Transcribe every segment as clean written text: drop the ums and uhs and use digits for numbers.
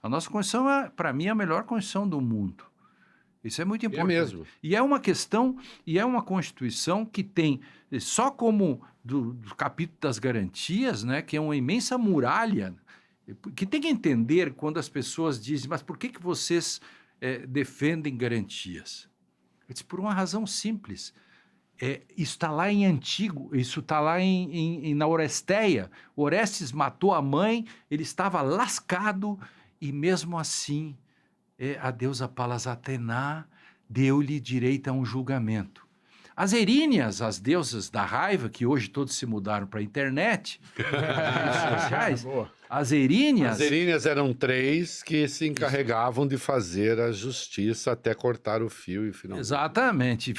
A nossa Constituição, para mim, é a melhor Constituição do mundo. Isso é muito importante. É mesmo. E é uma questão, e é uma Constituição que tem, só como do capítulo das garantias, né, que é uma imensa muralha, que tem que entender quando as pessoas dizem, mas por que vocês defendem garantias? Eu disse, por uma razão simples. Isso está lá em Antigo, isso está lá na Oresteia. Orestes matou a mãe, ele estava lascado, e mesmo assim, a deusa Palas Atená deu-lhe direito a um julgamento. As Eríneas, as deusas da raiva, que hoje todos se mudaram para a internet, redes sociais, as Eríneas eram 3 que se encarregavam de fazer a justiça até cortar o fio e finalmente... Exatamente.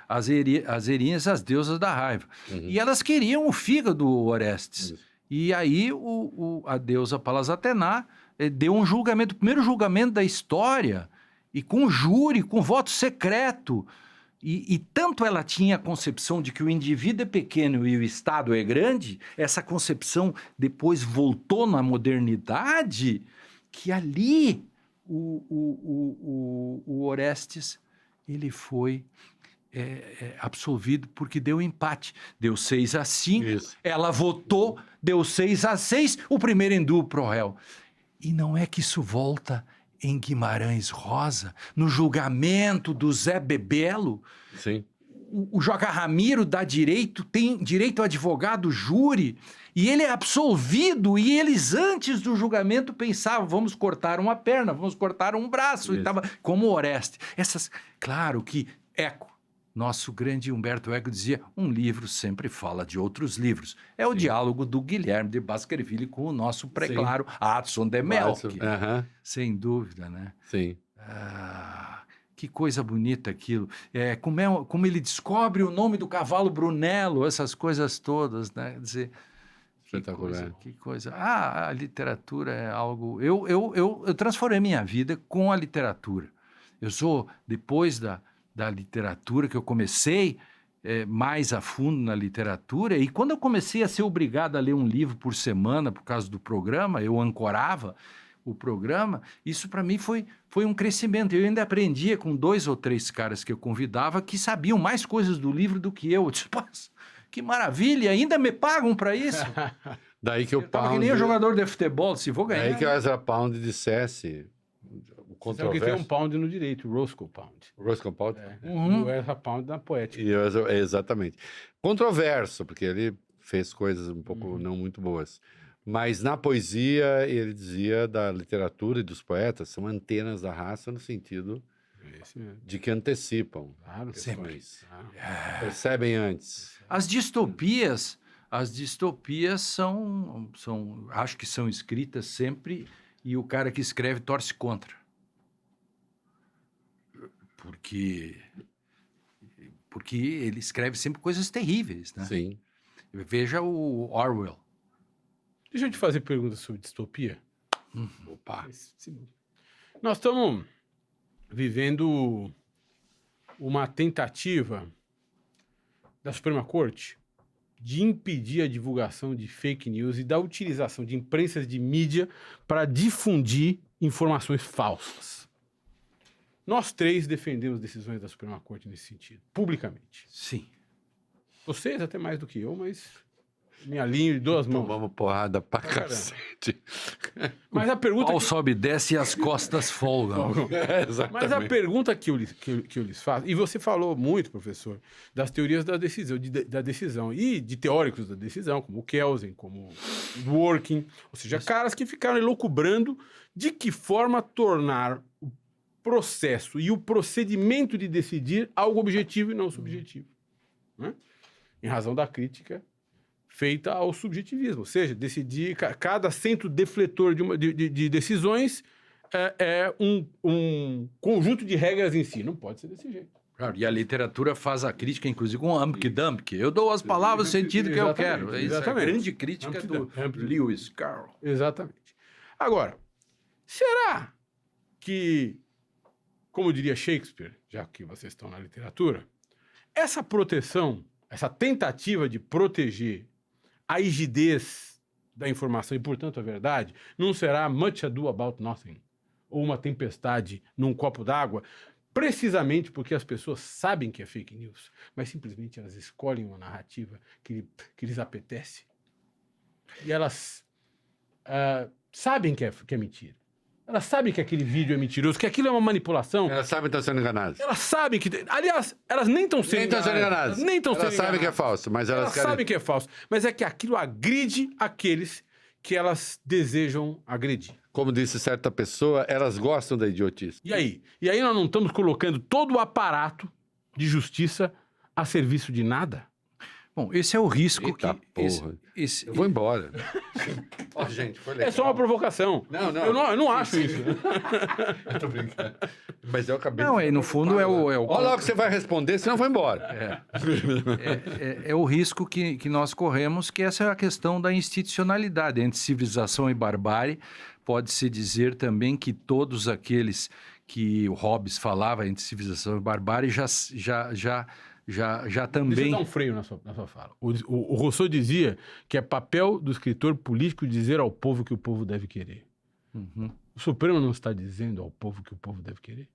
As Eríneas, as deusas da raiva. E elas queriam o fígado do Orestes. E aí a deusa Palas Atená deu um julgamento, o primeiro julgamento da história, e com júri, com voto secreto. E tanto ela tinha a concepção de que o indivíduo é pequeno e o Estado é grande, essa concepção depois voltou na modernidade, que ali o Orestes ele foi absolvido porque deu empate. Deu 6-5, Isso. ela votou, deu 6-6, o primeiro indulto pro réu. E não é que isso volta em Guimarães Rosa, no julgamento do Zé Bebelo. Sim. O Joca Ramiro tem direito ao advogado júri, e ele é absolvido, e eles antes do julgamento pensavam, vamos cortar uma perna, vamos cortar um braço, e tava, como o Oreste. Claro que nosso grande Humberto Eco dizia, um livro sempre fala de outros livros. É o diálogo do Guilherme de Baskerville com o nosso preclaro Adson de Melk. Sem dúvida, né? Sim. Que coisa bonita aquilo. Como ele descobre o nome do cavalo Brunello, essas coisas todas, né? Quer dizer, espetacular. Que coisa. A literatura é algo... Eu transformei minha vida com a literatura. Eu sou, depois da literatura, que eu comecei mais a fundo na literatura, e quando eu comecei a ser obrigado a ler um livro por semana, por causa do programa, eu ancorava o programa, isso para mim foi um crescimento. Eu ainda aprendia com 2 ou 3 caras que eu convidava que sabiam mais coisas do livro do que eu. Eu disse, que maravilha, ainda me pagam para isso? Daí que o Pound... que nem o jogador de futebol, se vou ganhar... Daí que o Ezra Pound dissesse... Porque tem um Pound no direito, o Roscoe Pound. Roscoe Pound? E o Ezra Pound na poética. Exatamente. Controverso, porque ele fez coisas um pouco não muito boas. Mas na poesia, ele dizia da literatura e dos poetas, são antenas da raça no sentido de que antecipam. Claro, sempre. Percebem antes. As distopias acho que são escritas sempre, e o cara que escreve torce contra. Porque ele escreve sempre coisas terríveis, né? Sim. Veja o Orwell. Deixa eu te fazer perguntas sobre distopia. Opa. Nós estamos vivendo uma tentativa da Suprema Corte de impedir a divulgação de fake news e da utilização de imprensas de mídia para difundir informações falsas. Nós 3 defendemos decisões da Suprema Corte nesse sentido, publicamente. Sim. Vocês até mais do que eu, mas me alinho de 2 mãos. Tomamos porrada pra cacete. Mas a pergunta... O pau sobe, desce e as costas folgam. Exatamente. Mas a pergunta que eu lhes faço, e você falou muito, professor, das teorias da decisão e de teóricos da decisão, como o Kelsen, como o Dworkin, ou seja, caras que ficaram elucubrando de que forma tornar o processo e o procedimento de decidir algo objetivo e não subjetivo, né? Em razão da crítica feita ao subjetivismo, ou seja, decidir, cada centro defletor de decisões é um conjunto de regras em si, não pode ser desse jeito. Claro, e a literatura faz a crítica, inclusive, com Amk-Dump. Eu dou as palavras no sentido que eu quero. Isso é a grande crítica do Lewis Carroll. Exatamente. Agora, será que, como diria Shakespeare, já que vocês estão na literatura, essa proteção, essa tentativa de proteger a rigidez da informação e, portanto, a verdade, não será much ado about nothing, ou uma tempestade num copo d'água, precisamente porque as pessoas sabem que é fake news, mas simplesmente elas escolhem uma narrativa que lhes apetece. E elas sabem que é mentira. Elas sabem que aquele vídeo é mentiroso, que aquilo é uma manipulação. Elas sabem que estão sendo enganadas. Elas sabem que... Aliás, elas nem estão sendo enganadas. Nem estão sendo enganadas. Elas sabem que é falso, mas elas querem... sabem que é falso. Mas é que aquilo agride aqueles que elas desejam agredir. Como disse certa pessoa, elas gostam da idiotice. E aí? E aí nós não estamos colocando todo o aparato de justiça a serviço de nada? Bom, esse é o risco Eita, que... porra. Eu vou embora. Ó, gente, foi legal. É só uma provocação. Não. Eu não acho isso. Eu tô brincando. Mas eu acabei Não, aí no fundo é o... Olha lá o que você vai responder, senão eu vou embora. É o risco que nós corremos, que essa é a questão da institucionalidade. Entre civilização e barbárie, pode-se dizer também que todos aqueles que o Hobbes falava entre civilização e barbárie já também... Deixa eu dar um freio na sua fala. O Rousseau dizia que é papel do escritor político dizer ao povo que o povo deve querer. Uhum. O Supremo não está dizendo ao povo que o povo deve querer?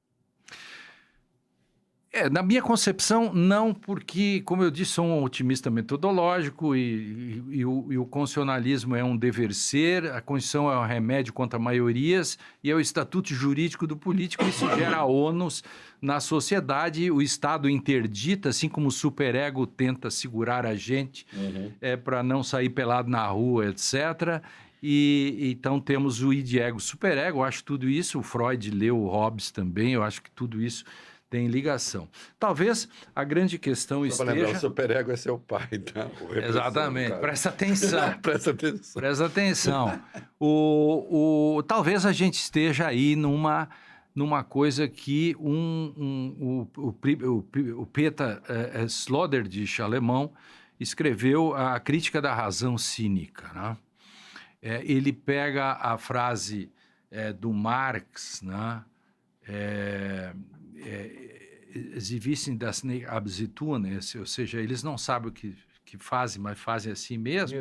Na minha concepção, não, porque, como eu disse, sou um otimista metodológico e o constitucionalismo é um dever ser, a Constituição é um remédio contra maiorias e é o estatuto jurídico do político, isso gera ônus na sociedade, o Estado interdita, assim como o superego tenta segurar a gente para não sair pelado na rua, etc., e então temos o id ego, superego, eu acho tudo isso, o Freud leu o Hobbes também, eu acho que tudo isso tem ligação. Talvez a grande questão Só esteja... para lembrar, o superego é seu pai, tá? Exatamente, presta atenção. Presta atenção. Presta atenção. Talvez a gente esteja aí numa coisa que o Peter Sloterdijk, alemão, escreveu a Crítica da Razão Cínica, né? Ele pega a frase do Marx, né? Sie wissen das nicht, aber sie tun es, ou seja, eles não sabem o que fazem, mas fazem assim mesmo.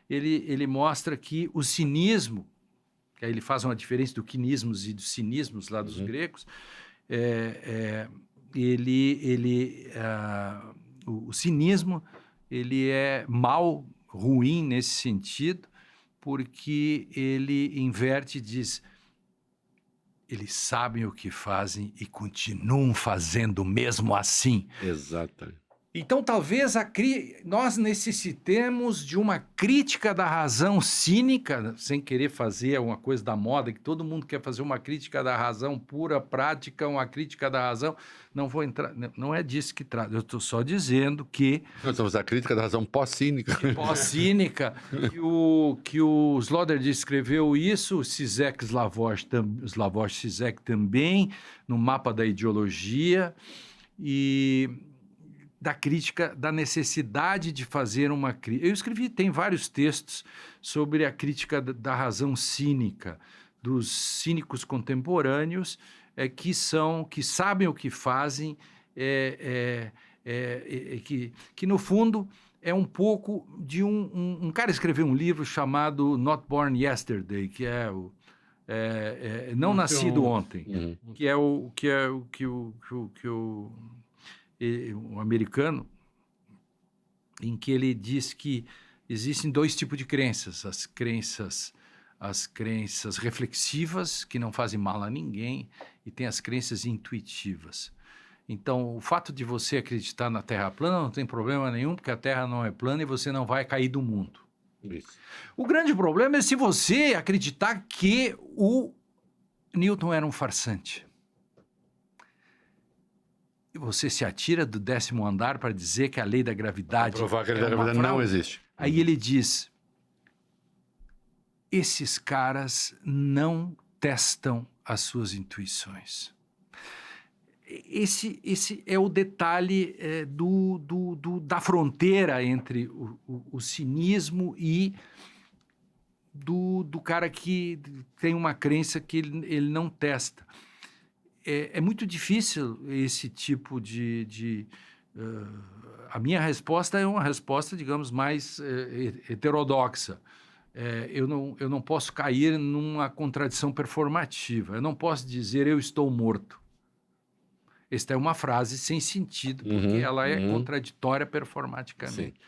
Ele mostra que o cinismo, que aí ele faz uma diferença do quinismos e dos cinismos lá dos gregos, o cinismo ele é mal, ruim nesse sentido, porque ele inverte e diz: eles sabem o que fazem e continuam fazendo mesmo assim. Exatamente. Então, talvez nós necessitemos de uma crítica da razão cínica, sem querer fazer uma coisa da moda, que todo mundo quer fazer uma crítica da razão pura, prática, uma crítica da razão. Não vou entrar, não é disso que trata. Eu estou só dizendo que... Nós estamos a crítica da razão pós-cínica. Pós-cínica, que o Sloterdijk escreveu isso, o Slavoj Zizek também, no Mapa da Ideologia, e... da crítica, da necessidade de fazer uma crítica. Eu escrevi, tem vários textos sobre a crítica da razão cínica, dos cínicos contemporâneos, que sabem o que fazem, que no fundo é um pouco de um cara escreveu um livro chamado Not Born Yesterday, que é o Não Nascido Ontem, que é um americano, em que ele diz que existem dois tipos de crenças: as crenças reflexivas, que não fazem mal a ninguém, e tem as crenças intuitivas. Então, o fato de você acreditar na Terra plana não tem problema nenhum, porque a Terra não é plana e você não vai cair do mundo. Isso. O grande problema é se você acreditar que o Newton era um farsante. Você se atira do 10º andar para dizer que a lei da gravidade... Provar que a lei da gravidade não existe. Aí ele diz: esses caras não testam as suas intuições. Esse é o detalhe da fronteira entre o cinismo e do cara que tem uma crença que ele não testa. É muito difícil esse tipo a minha resposta é uma resposta, digamos, mais heterodoxa. eu não posso cair numa contradição performativa. Eu não posso dizer eu estou morto. Esta é uma frase sem sentido, porque ela é contraditória performaticamente. Sim.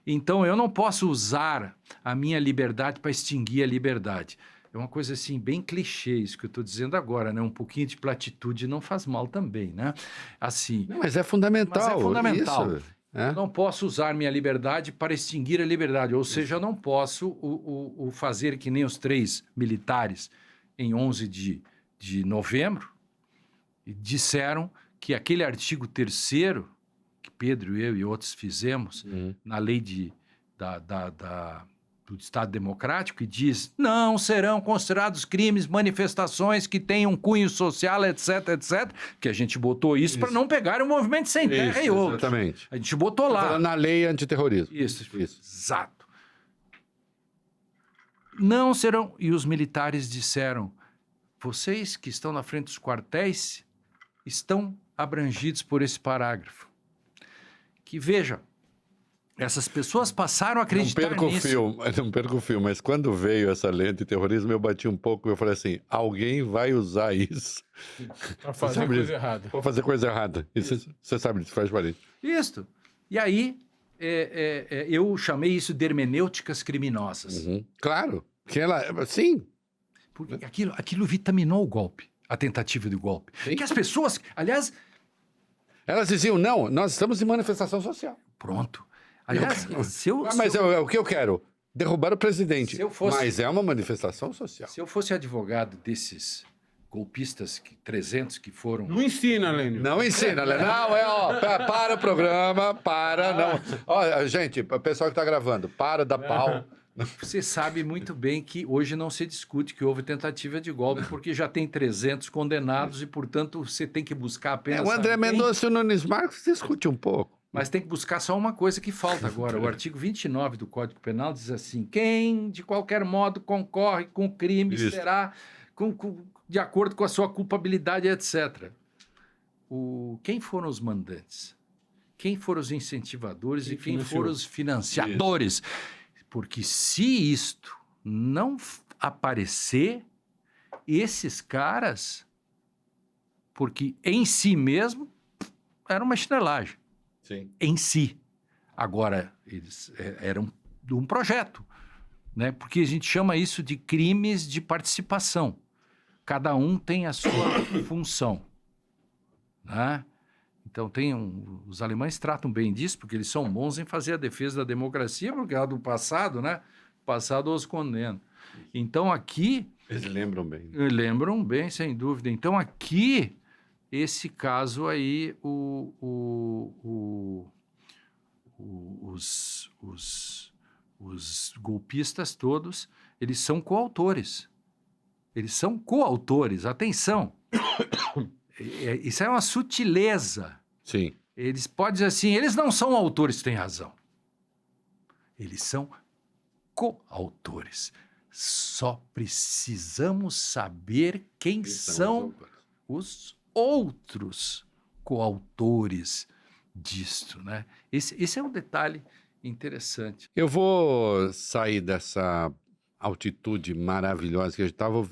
Então, eu não posso usar a minha liberdade para extinguir a liberdade. É uma coisa assim, bem clichê isso que eu estou dizendo agora, né? Um pouquinho de platitude não faz mal também, né? Assim, não, mas é fundamental. Mas é fundamental. Isso, é? Eu não posso usar minha liberdade para extinguir a liberdade. Ou seja, eu não posso fazer que nem os 3 militares em 11 de novembro disseram que aquele artigo 3º, que Pedro, eu e outros fizemos, na lei do Estado Democrático, que diz, não serão considerados crimes manifestações que tenham cunho social, etc, etc, que a gente botou isso para não pegar o movimento sem terra e outros. Exatamente. A gente botou lá. Na lei antiterrorismo. Isso. Exato. Não serão... E os militares disseram, vocês que estão na frente dos quartéis estão abrangidos por esse parágrafo. Que, veja, essas pessoas passaram a acreditar nisso. Não perco o fio, mas quando veio essa lei de terrorismo, eu bati um pouco e eu falei assim, alguém vai usar isso para fazer coisa errada. Para fazer coisa errada. Você sabe disso, faz barulho. Isso. E aí, eu chamei isso de hermenêuticas criminosas. Claro. Que ela, sim. Porque aquilo vitaminou o golpe, a tentativa de golpe. Sim. Que as pessoas, aliás... Elas diziam, não, nós estamos em manifestação social. Pronto. Aliás, mas o que eu quero? Derrubar o presidente. Mas é uma manifestação social. Se eu fosse advogado desses golpistas, 300 que foram... Não ensina, Lênio. Não ensina, Lênio. Não, para o programa, não. Ó, gente, o pessoal que está gravando, para da pau. Você sabe muito bem que hoje não se discute que houve tentativa de golpe, porque já tem 300 condenados e, portanto, você tem que buscar apenas... O André Mendonça e o Nunes Marques discute um pouco. Mas tem que buscar só uma coisa que falta agora. O artigo 29 do Código Penal diz assim, quem, de qualquer modo, concorre com o crime será de acordo com a sua culpabilidade, etc. Quem foram os mandantes? Quem foram os incentivadores e quem foram os financiadores? Porque se isto não aparecer, esses caras, porque em si mesmo, era uma chinelagem. Sim. Em si. Agora, eles eram de um projeto, né? Porque a gente chama isso de crimes de participação. Cada um tem a sua função, né? Então, os alemães tratam bem disso, porque eles são bons em fazer a defesa da democracia, porque é do passado, né? O passado os condena. Então, aqui... Eles lembram bem. Lembram bem, sem dúvida. Então, aqui, esse caso aí, os golpistas todos, eles são coautores. Eles são coautores. Atenção! Isso é uma sutileza. Sim. Eles podem dizer assim, eles não são autores, tem razão. Eles são coautores. Só precisamos saber quem são os outros coautores disto, né? Esse é um detalhe interessante. Eu vou sair dessa altitude maravilhosa que a gente estava...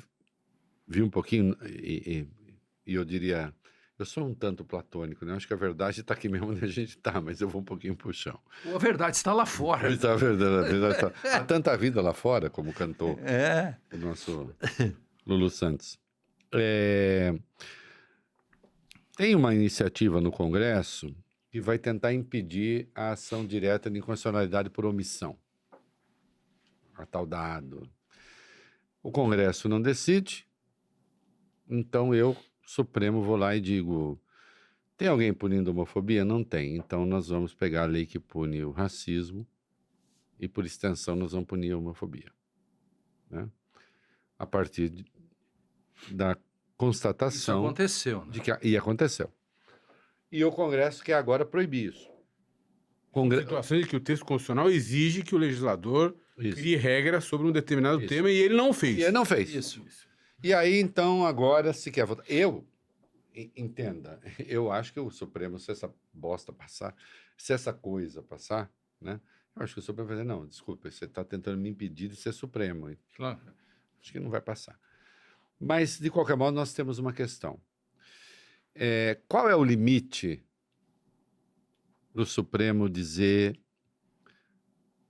Vi um pouquinho e eu diria... Eu sou um tanto platônico, né? Acho que a verdade está aqui mesmo onde a gente está, mas eu vou um pouquinho pro chão. A verdade está lá fora. A verdade está... Há tanta vida lá fora, como cantou o nosso Lulu Santos. Tem uma iniciativa no Congresso que vai tentar impedir a ação direta de inconstitucionalidade por omissão. A tal dado. O Congresso não decide, então eu... Supremo, vou lá e digo, tem alguém punindo homofobia? Não tem. Então, nós vamos pegar a lei que pune o racismo e, por extensão, nós vamos punir a homofobia. Né? A partir da constatação... Isso aconteceu. Né? E aconteceu. E o Congresso quer agora proibir isso. Situação de que o texto constitucional exige que o legislador crie regras sobre um determinado tema e ele não fez. E ele não fez. Isso. E aí, então, agora, se quer votar... Entenda, eu acho que o Supremo, se essa bosta passar, se essa coisa passar, né? Eu acho que o Supremo vai dizer, não, desculpa, você está tentando me impedir de ser Supremo. Claro. Acho que não vai passar. Mas, de qualquer modo, nós temos uma questão. Qual é o limite do Supremo dizer,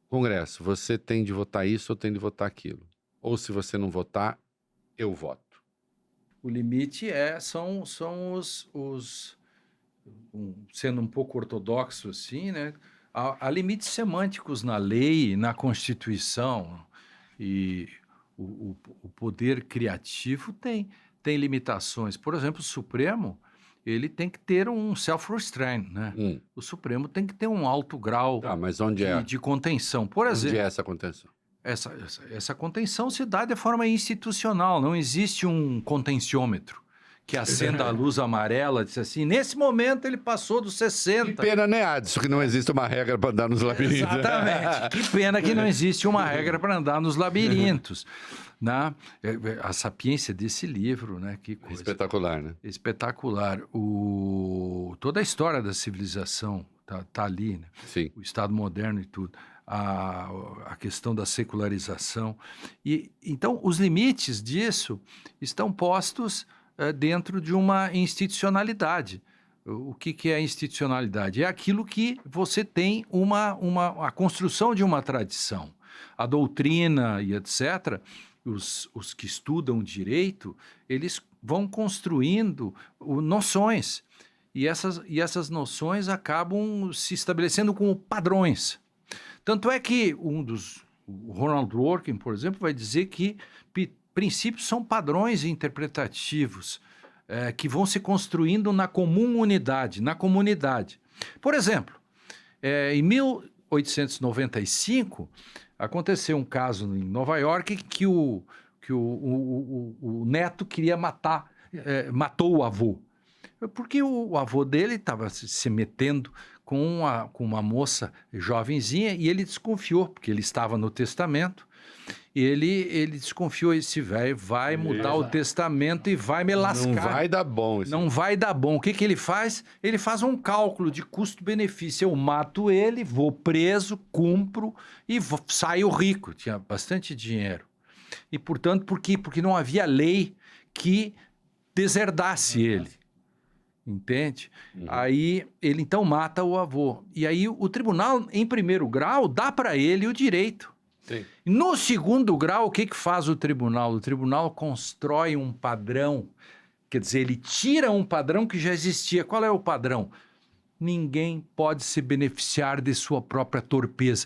Congresso, você tem de votar isso ou tem de votar aquilo? Ou se você não votar, eu voto. O limite são sendo um pouco ortodoxo assim, né? Há limites semânticos na lei, na Constituição, e o poder criativo tem limitações. Por exemplo, o Supremo, ele tem que ter um self-restraint, né? O Supremo tem que ter um alto grau mas onde de contenção. Por exemplo, onde é essa contenção? Essa contenção se dá de forma institucional, não existe um contenciômetro que acenda a luz amarela, diz assim, nesse momento ele passou dos 60. Que pena, né, Adson, que não existe uma regra para andar nos labirintos. Exatamente, que pena que não existe uma regra para andar nos labirintos. Né? A sapiência desse livro, né? Que coisa. Espetacular, né? Espetacular. Toda a história da civilização tá ali, né? Sim. O Estado moderno e tudo. A questão da secularização. Então, os limites disso estão postos dentro de uma institucionalidade. O que é institucionalidade? É aquilo que você tem a construção de uma tradição. A doutrina e etc., os que estudam direito, eles vão construindo noções. E essas noções acabam se estabelecendo como padrões. Tanto é que o Ronald Dworkin, por exemplo, vai dizer que princípios são padrões interpretativos que vão se construindo na comunidade. Por exemplo, em 1895, aconteceu um caso em Nova York que o neto queria matou o avô. Porque o avô dele estava se metendo com uma moça jovenzinha e ele desconfiou, porque ele estava no testamento, e ele desconfiou, esse velho vai mudar o testamento e vai me lascar. Não vai dar bom isso. Não vai dar bom. O que ele faz? Ele faz um cálculo de custo-benefício. Eu mato ele, vou preso, cumpro e saio rico. Tinha bastante dinheiro. E, portanto, por quê? Porque não havia lei que deserdasse ele. Entende? Aí ele então mata o avô. E aí o tribunal, em primeiro grau, dá para ele o direito. Sim. No segundo grau, o que faz o tribunal? O tribunal constrói um padrão. Quer dizer, ele tira um padrão que já existia. Qual é o padrão? Ninguém pode se beneficiar de sua própria torpeza.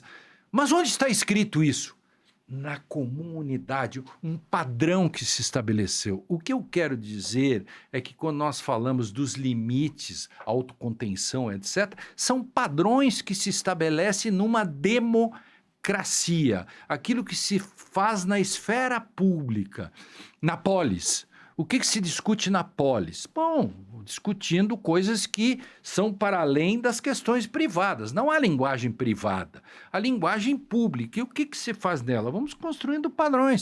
Mas onde está escrito isso? Na comunidade, um padrão que se estabeleceu. O que eu quero dizer é que quando nós falamos dos limites, autocontenção, etc., são padrões que se estabelecem numa democracia, aquilo que se faz na esfera pública, na polis. O que se discute na polis? Bom, discutindo coisas que são para além das questões privadas. Não há linguagem privada, há linguagem pública. E o que se faz nela? Vamos construindo padrões.